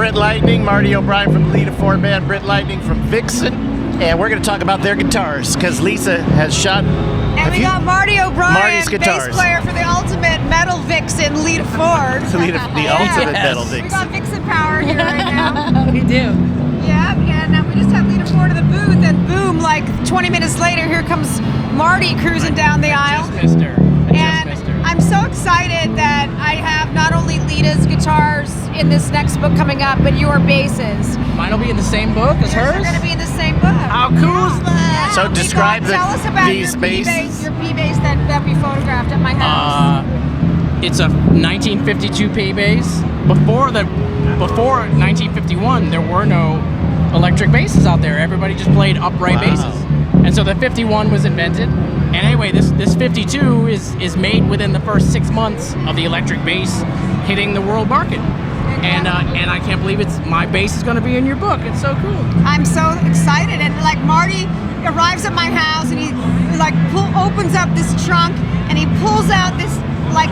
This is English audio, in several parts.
Britt Lightning, Marty O'Brien from the Lita Ford band, Britt Lightning from Vixen, and we're going to talk about their guitars because Lisa has shot. And we got Marty O'Brien, Marty's guitars. bass player for the ultimate metal Vixen, Lita Ford. the ultimate metal Vixen. We got Vixen power here right now. We do. Yeah, and we just had Lita Ford in the booth, and boom, like 20 minutes later, here comes Marty cruising down the aisle. And I'm so excited that I have not only Lita's guitars in this next book coming up, but your basses. Mine will be in the same book as hers? They're going to be in the same book. How cool is that? So describe tell us about these your basses. Your P bass that we photographed at my house. It's a 1952 P bass. Before 1951, there were no electric basses out there. Everybody just played upright basses. And so the 51 was invented. And anyway, this 52 is made within the first 6 months of the electric bass hitting the world market. And I can't believe my bass is going to be in your book. It's so cool. I'm so excited. And like Marty arrives at my house and he like opens up this trunk and he pulls out this like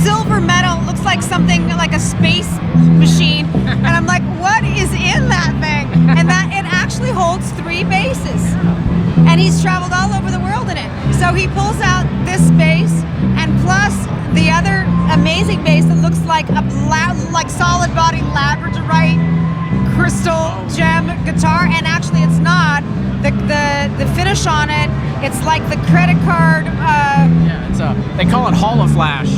silver metal, looks like something like a space machine. And I'm like, what is in that thing? And that it actually holds 3 basses. And he's traveled all over the world in it. So he pulls out this bass and plus the other amazing bass that looks like a solid body labradorite crystal gem guitar, and actually it's not. The finish on it, it's like the credit card. Yeah, it's they call it holoflash,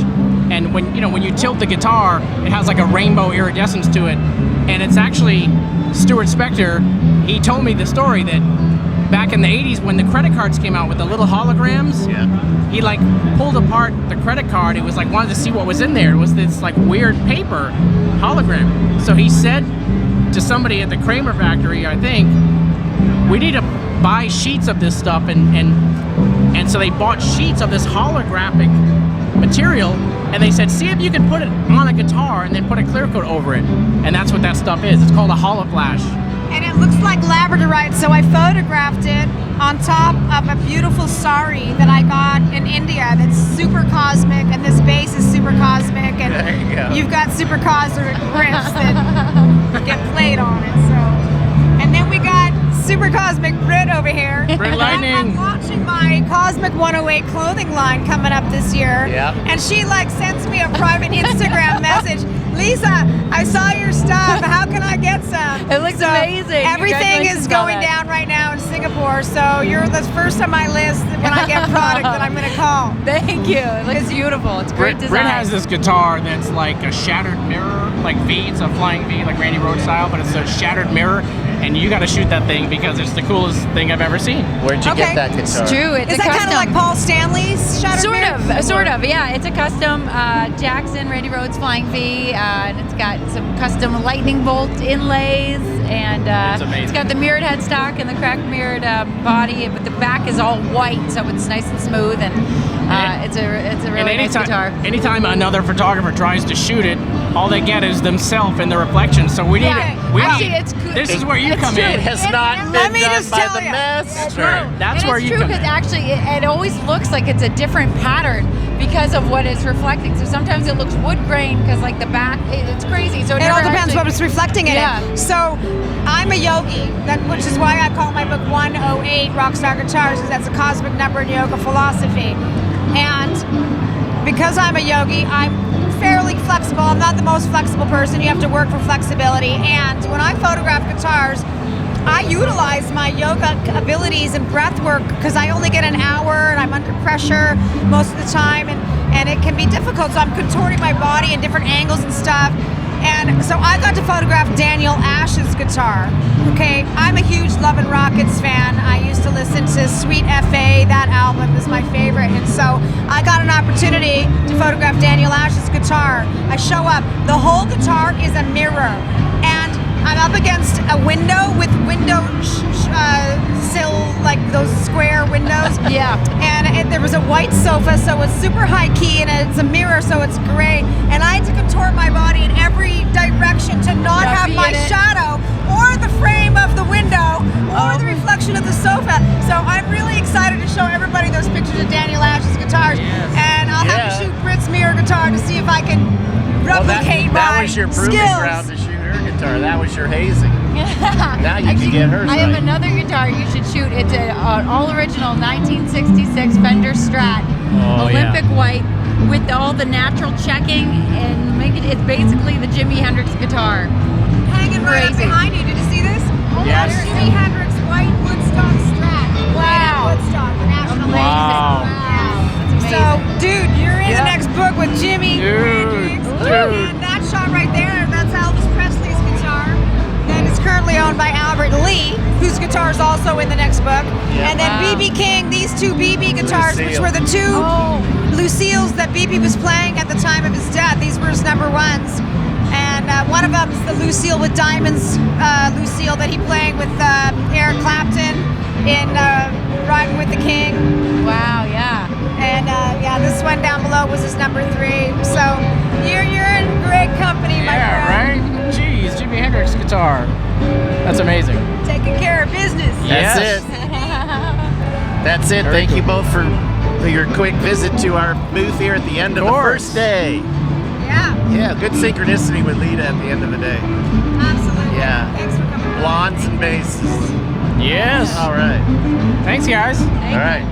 and when you tilt the guitar, it has like a rainbow iridescence to it, and it's actually Stuart Spector. He told me the story that back in the 80s when the credit cards came out with the little holograms, he like pulled apart the credit card. It was like wanted to see what was in there. It was this like weird paper hologram. So he said to somebody at the Kramer factory, I think, we need to buy sheets of this stuff, and so they bought sheets of this holographic material, and they said, see if you can put it on a guitar and then put a clear coat over it. And that's what that stuff is. It's called a holoflash. And it looks like labradorite, so I photographed it on top of a beautiful sari that I got in India that's super cosmic, and this bass is super cosmic, and there you go. You've got super cosmic riffs that get played on it. So, and then we got super cosmic Britt over here. Britt Lightning. I'm launching my Cosmic 108 clothing line coming up this year. Yep. And she like sends me a private Instagram message. Lisa, I saw your stuff. How can I get some? It looks amazing. Everything is going down right now in Singapore, so you're the first on my list when I get product that I'm going to call. Thank you. It looks beautiful. It's great design. Britt has this guitar that's like a shattered mirror, like V. It's a flying V, like Randy Rhoads style, but it's a shattered mirror, and you got to shoot that thing because it's the coolest thing I've ever seen. Where'd you get that guitar? It's true. It's is a that custom. kind of like Paul Stanley's shattered mirror? Sort of, yeah. It's a custom Jackson Randy Rhoads Flying V, and it's got some custom lightning bolt inlays, and it's got the mirrored headstock and the cracked mirrored body, but the back is all white, so it's nice and smooth, and it's a really nice guitar. Anytime another photographer tries to shoot it, all they get is themselves and the reflection. So we need it's cool. This is where you come in. It has not been done by the mess. That's where you come in. It's true because actually it always looks like it's a different pattern because of what it's reflecting. So sometimes it looks wood grain because like the back, it's crazy. So it all depends what it's reflecting in it. So I'm a yogi, which is why I call my book 108 Rockstar Guitars, because that's a cosmic number in yoga philosophy. And because I'm a yogi, I'm fairly flexible. I'm not the most flexible person. You have to work for flexibility. And when I photograph guitars, I utilize my yoga abilities and breath work because I only get an hour and I'm under pressure most of the time, and it can be difficult. So I'm contorting my body in different angles and stuff. And so I got to photograph Daniel Ash's guitar. Okay, I'm a huge Love and Rockets fan. I used to listen to Sweet F.A. That album is my favorite. And so I got an opportunity to photograph Daniel Ash's guitar. I show up. The whole guitar is a mirror. And I'm up against a window with window sill, like those square windows. Yeah. And there was a white sofa, so it's super high key, and it's a mirror, so it's gray. And I had to contort my body in every direction to not have my shadow or the frame of the window or the reflection of the sofa. So I'm really excited to show everybody those pictures of Daniel Ash's guitars. Yes. And I'll have to shoot Britt's mirror guitar to see if I can replicate my that was your proving skills. ground to shoot her. her guitar. That was your hazing. Now you Actually, can get hers I have right. another guitar you should shoot. It's an all original 1966 Fender Strat, Oh, Olympic white, with all the natural checking and make it. It's basically the Jimi Hendrix guitar. Hanging right up Crazy. behind you. Did you see this? Yes. There's Jimi Hendrix white Woodstock Strat. Wow. Woodstock, the national Amazing. Wow. That's amazing. So, dude, you're in Yeah. the next book with Jimi Hendrix. Dude. And that shot right there, that's Elvis Presley's guitar. That is currently owned by Albert Lee, whose guitar is also in the next book. Yeah. And then Wow. B.B. King, these two B.B. guitars, which Lucille. were the two Oh. Lucille's that B.B. was playing at the time of his death. These were his number ones. And one of them is the Lucille with diamonds, Lucille that he played with Eric Clapton in Riding with the King. Wow, yeah. And yeah, this one down below was his number 3. So you're in great company, my Yeah, friend. right? Jeez, Jimi Hendrix guitar. That's amazing. Taking care of business. That's Yes. it. That's it. Very Thank you cool. both for your quick visit to our booth here at the end of the course. first day. Yeah, Yeah, good synchronicity with Lita at the end of the day. absolutely. Yeah. Thanks for coming. Blondes and basses. Yes. All right. Thanks, guys. All right.